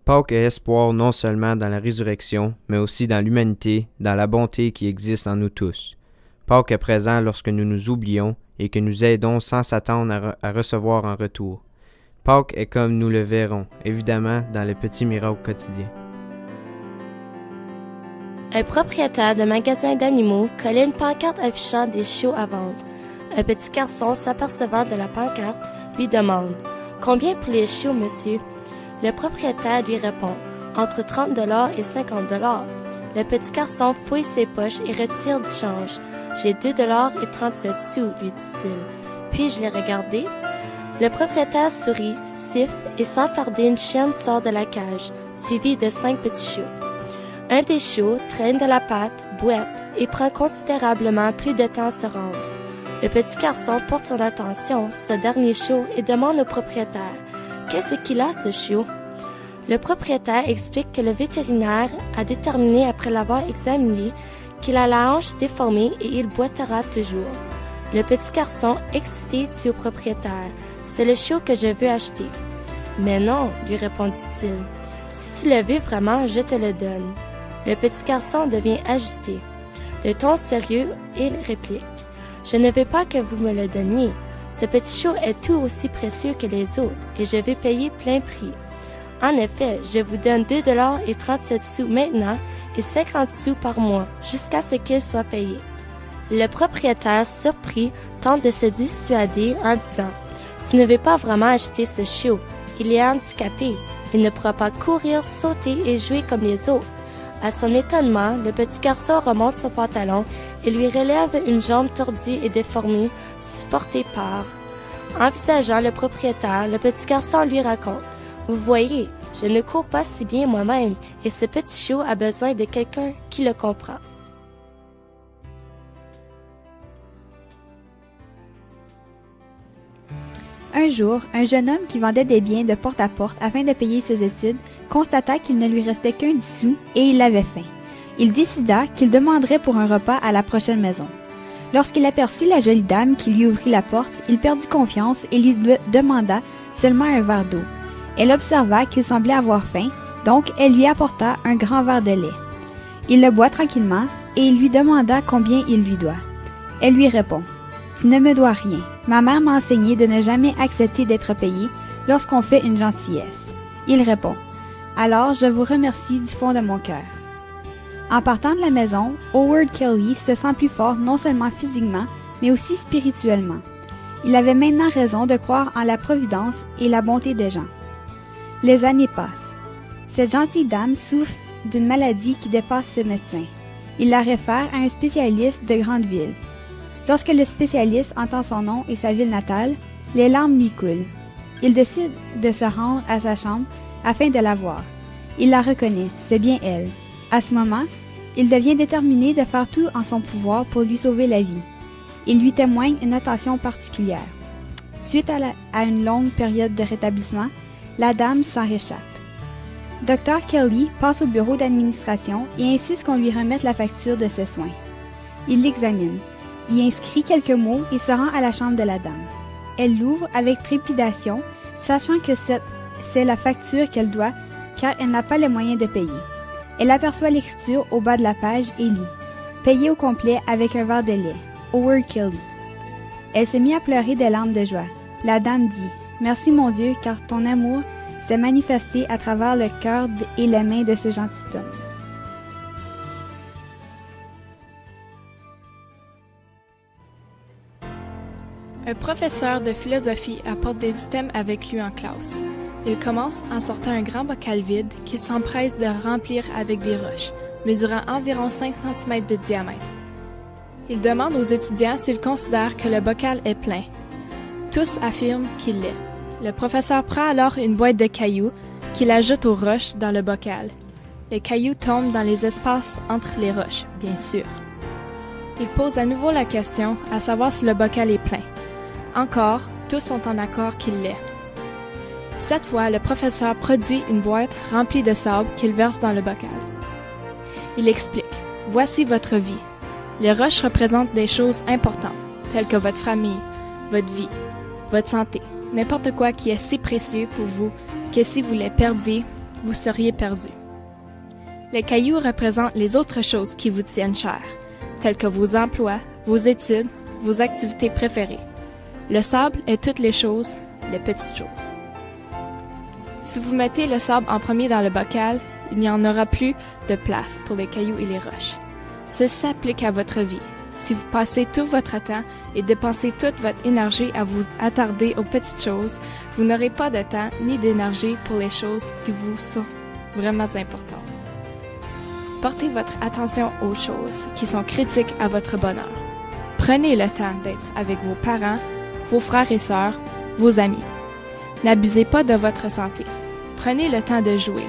Pâques est espoir non seulement dans la résurrection, mais aussi dans l'humanité, dans la bonté qui existe en nous tous. Pâques est présent lorsque nous nous oublions et que nous aidons sans s'attendre à recevoir en retour. Pâques est comme nous le verrons, évidemment dans les petits miracles quotidiens. Un propriétaire de magasin d'animaux collait une pancarte affichant des chiots à vendre. Un petit garçon, s'apercevant de la pancarte, lui demande « Combien pour les chiots, monsieur ?» Le propriétaire lui répond « Entre 30 $ et 50 $. Le petit garçon fouille ses poches et retire du change. « J'ai 2 $ et 37 sous, lui dit-il. Puis-je les regarder? » Le propriétaire sourit, siffle et sans tarder une chienne sort de la cage, suivie de 5 petits chiots. Un des chiots traîne de la patte, boite et prend considérablement plus de temps à se rendre. Le petit garçon porte son attention sur ce dernier chiot et demande au propriétaire « Qu'est-ce qu'il a, ce chiot? » Le propriétaire explique que le vétérinaire a déterminé après l'avoir examiné qu'il a la hanche déformée et il boitera toujours. Le petit garçon, excité, dit au propriétaire « C'est le chiot que je veux acheter. »« Mais non, lui répondit-il. Si tu le veux vraiment, je te le donne. » Le petit garçon devient agité. De ton sérieux, il réplique « Je ne veux pas que vous me le donniez. Ce petit chiot est tout aussi précieux que les autres et je vais payer plein prix. En effet, je vous donne 2 $ et 37 sous maintenant et 50 sous par mois jusqu'à ce qu'il soit payé. » Le propriétaire, surpris, tente de se dissuader en disant « Tu ne veux pas vraiment acheter ce chiot. Il est handicapé. Il ne pourra pas courir, sauter et jouer comme les autres. » À son étonnement, le petit garçon remonte son pantalon et lui relève une jambe tordue et déformée, supportée par. Envisageant le propriétaire, le petit garçon lui raconte « Vous voyez, je ne cours pas si bien moi-même et ce petit chiot a besoin de quelqu'un qui le comprend. » Un jour, un jeune homme qui vendait des biens de porte à porte afin de payer ses études constata qu'il ne lui restait qu'un 10 sous et il avait faim. Il décida qu'il demanderait pour un repas à la prochaine maison. Lorsqu'il aperçut la jolie dame qui lui ouvrit la porte, il perdit confiance et lui demanda seulement un verre d'eau. Elle observa qu'il semblait avoir faim, donc elle lui apporta un grand verre de lait. Il le boit tranquillement et il lui demanda combien il lui doit. Elle lui répond « Tu ne me dois rien. Ma mère m'a enseigné de ne jamais accepter d'être payé lorsqu'on fait une gentillesse. » Il répond « Alors je vous remercie du fond de mon cœur. » En partant de la maison, Howard Kelly se sent plus fort non seulement physiquement, mais aussi spirituellement. Il avait maintenant raison de croire en la providence et la bonté des gens. Les années passent. Cette gentille dame souffre d'une maladie qui dépasse ses médecins. Il la réfère à un spécialiste de grande ville. Lorsque le spécialiste entend son nom et sa ville natale, les larmes lui coulent. Il décide de se rendre à sa chambre afin de la voir. Il la reconnaît, c'est bien elle. À ce moment, il devient déterminé de faire tout en son pouvoir pour lui sauver la vie. Il lui témoigne une attention particulière. Suite à une longue période de rétablissement, la dame s'en réchappe. Dr. Kelly passe au bureau d'administration et insiste qu'on lui remette la facture de ses soins. Il l'examine, y inscrit quelques mots et se rend à la chambre de la dame. Elle l'ouvre avec trépidation, sachant que c'est la facture qu'elle doit car elle n'a pas les moyens de payer. Elle aperçoit l'écriture au bas de la page et lit « Payé au complet avec un verre de lait. Howard Kelly. » Elle se mit à pleurer des larmes de joie. La dame dit « Merci mon Dieu car ton amour s'est manifesté à travers le cœur et les mains de ce gentil homme. » Un professeur de philosophie apporte des items avec lui en classe. Il commence en sortant un grand bocal vide qu'il s'empresse de remplir avec des roches, mesurant environ 5 cm de diamètre. Il demande aux étudiants s'ils considèrent que le bocal est plein. Tous affirment qu'il l'est. Le professeur prend alors une boîte de cailloux qu'il ajoute aux roches dans le bocal. Les cailloux tombent dans les espaces entre les roches, bien sûr. Il pose à nouveau la question à savoir si le bocal est plein. Encore, tous sont en accord qu'il l'est. Cette fois, le professeur produit une boîte remplie de sable qu'il verse dans le bocal. Il explique « Voici votre vie. Les roches représentent des choses importantes, telles que votre famille, votre vie, votre santé, n'importe quoi qui est si précieux pour vous que si vous les perdiez, vous seriez perdu. Les cailloux représentent les autres choses qui vous tiennent chères, telles que vos emplois, vos études, vos activités préférées. Le sable est toutes les choses, les petites choses. Si vous mettez le sable en premier dans le bocal, il n'y en aura plus de place pour les cailloux et les roches. Ceci s'applique à votre vie. Si vous passez tout votre temps et dépensez toute votre énergie à vous attarder aux petites choses, vous n'aurez pas de temps ni d'énergie pour les choses qui vous sont vraiment importantes. Portez votre attention aux choses qui sont critiques à votre bonheur. Prenez le temps d'être avec vos parents, vos frères et sœurs, vos amis. N'abusez pas de votre santé. Prenez le temps de jouer.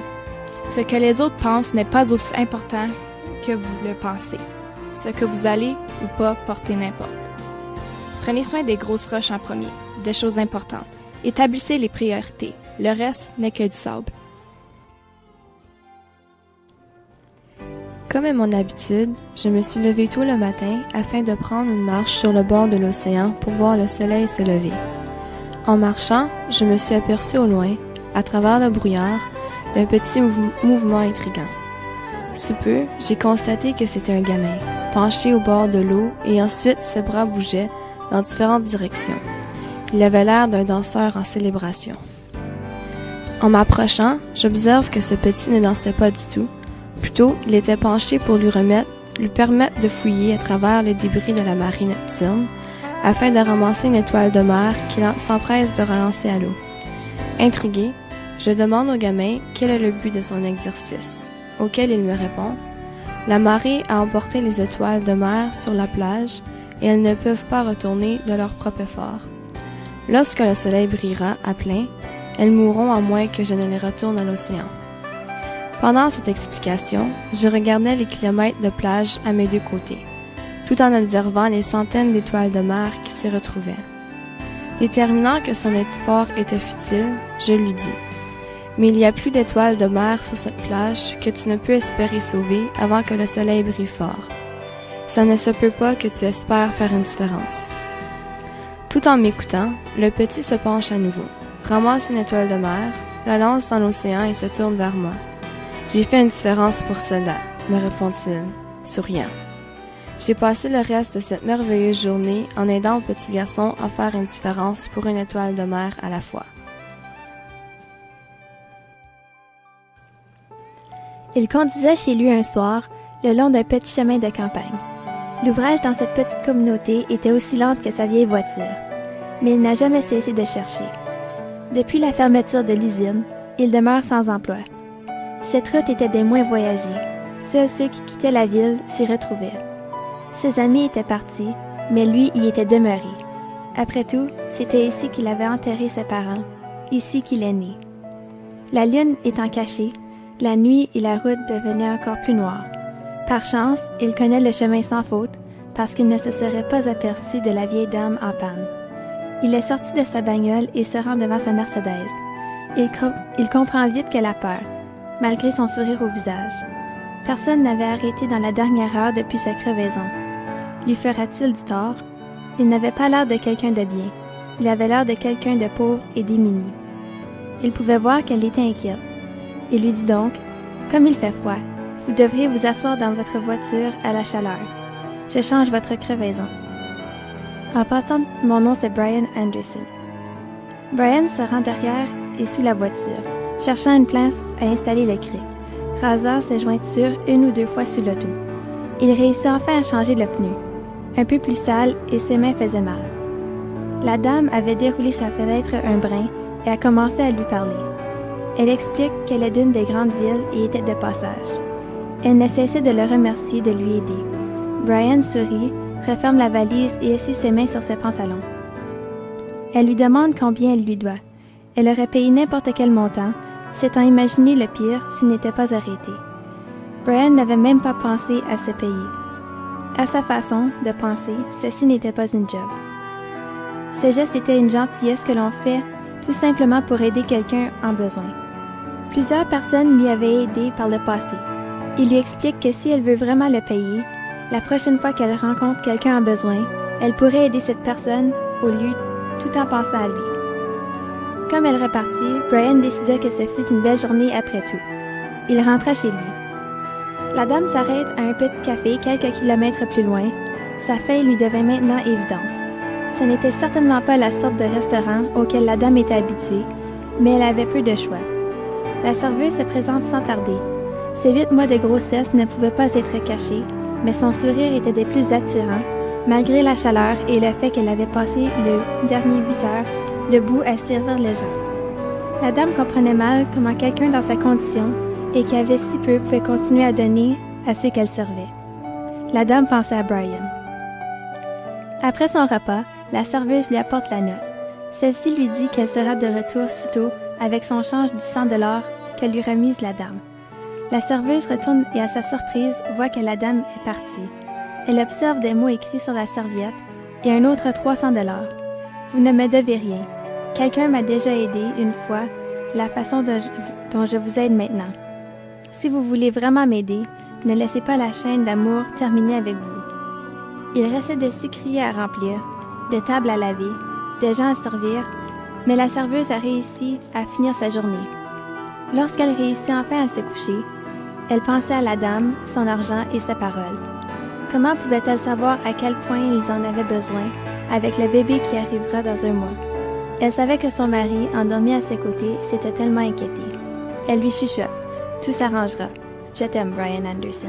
Ce que les autres pensent n'est pas aussi important que vous le pensez. Ce que vous allez ou pas porter n'importe. Prenez soin des grosses roches en premier, des choses importantes. Établissez les priorités. Le reste n'est que du sable. Comme est mon habitude, je me suis levée tôt le matin afin de prendre une marche sur le bord de l'océan pour voir le soleil se lever. En marchant, je me suis aperçue au loin, à travers le brouillard, d'un petit mouvement intriguant. Sous peu, j'ai constaté que c'était un gamin, penché au bord de l'eau et ensuite ses bras bougeaient dans différentes directions. Il avait l'air d'un danseur en célébration. En m'approchant, j'observe que ce petit ne dansait pas du tout. Plutôt, il était penché pour lui permettre de fouiller à travers les débris de la marée nocturne afin de ramasser une étoile de mer qu'il s'empresse de relancer à l'eau. Intrigué, je demande au gamin quel est le but de son exercice, auquel il me répond « La marée a emporté les étoiles de mer sur la plage et elles ne peuvent pas retourner de leur propre effort. Lorsque le soleil brillera à plein, elles mourront à moins que je ne les retourne à l'océan. » Pendant cette explication, je regardais les kilomètres de plage à mes deux côtés, tout en observant les centaines d'étoiles de mer qui s'y retrouvaient. Déterminant que son effort était futile, je lui dis « Mais il y a plus d'étoiles de mer sur cette plage que tu ne peux espérer sauver avant que le soleil brille fort. Ça ne se peut pas que tu espères faire une différence. » Tout en m'écoutant, le petit se penche à nouveau, ramasse une étoile de mer, la lance dans l'océan et se tourne vers moi. « J'ai fait une différence pour cela, » me répond-il, souriant. J'ai passé le reste de cette merveilleuse journée en aidant le petit garçon à faire une différence pour une étoile de mer à la fois. Il conduisait chez lui un soir, le long d'un petit chemin de campagne. L'ouvrage dans cette petite communauté était aussi lente que sa vieille voiture, mais il n'a jamais cessé de chercher. Depuis la fermeture de l'usine, il demeure sans emploi. Cette route était des moins voyagée. Seuls ceux qui quittaient la ville s'y retrouvaient. Ses amis étaient partis, mais lui y était demeuré. Après tout, c'était ici qu'il avait enterré ses parents, ici qu'il est né. La lune étant cachée, la nuit et la route devenaient encore plus noires. Par chance, il connaît le chemin sans faute, parce qu'il ne se serait pas aperçu de la vieille dame en panne. Il est sorti de sa bagnole et se rend devant sa Mercedes. Il comprend vite qu'elle a peur, malgré son sourire au visage. Personne n'avait arrêté dans la dernière heure depuis sa crevaison. Lui fera-t-il du tort? Il n'avait pas l'air de quelqu'un de bien. Il avait l'air de quelqu'un de pauvre et démuni. Il pouvait voir qu'elle était inquiète. Il lui dit donc, « Comme il fait froid, vous devriez vous asseoir dans votre voiture à la chaleur. Je change votre crevaison. » En passant, mon nom c'est Brian Anderson. Brian se rend derrière et sous la voiture, cherchant une place à installer le cric, rasant ses jointures une ou deux fois sous l'auto. Il réussit enfin à changer le pneu, un peu plus sale et ses mains faisaient mal. La dame avait déroulé sa fenêtre un brin et a commencé à lui parler. Elle explique qu'elle est d'une des grandes villes et était de passage. Elle ne cessait de le remercier de lui aider. Brian sourit, referme la valise et essuie ses mains sur ses pantalons. Elle lui demande combien elle lui doit. Elle aurait payé n'importe quel montant, s'étant imaginé le pire s'il n'était pas arrêté. Brian n'avait même pas pensé à se payer. À sa façon de penser, ceci n'était pas une job. Ce geste était une gentillesse que l'on fait tout simplement pour aider quelqu'un en besoin. Plusieurs personnes lui avaient aidé par le passé. Il lui explique que si elle veut vraiment le payer, la prochaine fois qu'elle rencontre quelqu'un en besoin, elle pourrait aider cette personne au lieu tout en pensant à lui. Comme elle repartit, Brian décida que ce fut une belle journée après tout. Il rentra chez lui. La dame s'arrête à un petit café quelques kilomètres plus loin. Sa faim lui devint maintenant évidente. Ce n'était certainement pas la sorte de restaurant auquel la dame était habituée, mais elle avait peu de choix. La serveuse se présente sans tarder. Ses 8 mois de grossesse ne pouvaient pas être cachés, mais son sourire était des plus attirants, malgré la chaleur et le fait qu'elle avait passé le dernier 8 heures debout à servir les gens. La dame comprenait mal comment quelqu'un dans sa condition et qui avait si peu pouvait continuer à donner à ceux qu'elle servait. La dame pensait à Brian. Après son repas, la serveuse lui apporte la note. Celle-ci lui dit qu'elle sera de retour sitôt avec son change du $100 que lui remise la dame. La serveuse retourne et à sa surprise voit que la dame est partie. Elle observe des mots écrits sur la serviette et un autre $300. Vous ne me devez rien. Quelqu'un m'a déjà aidé une fois, la façon dont je vous aide maintenant. Si vous voulez vraiment m'aider, ne laissez pas la chaîne d'amour terminer avec vous. Il restait des sucriers à remplir, des tables à laver, des gens à servir, mais la serveuse a réussi à finir sa journée. Lorsqu'elle réussit enfin à se coucher, elle pensait à la dame, son argent et ses paroles. Comment pouvait-elle savoir à quel point ils en avaient besoin avec le bébé qui arrivera dans un mois? Elle savait que son mari, endormi à ses côtés, s'était tellement inquiété. Elle lui chuchote. Tout s'arrangera. Je t'aime, Brian Anderson.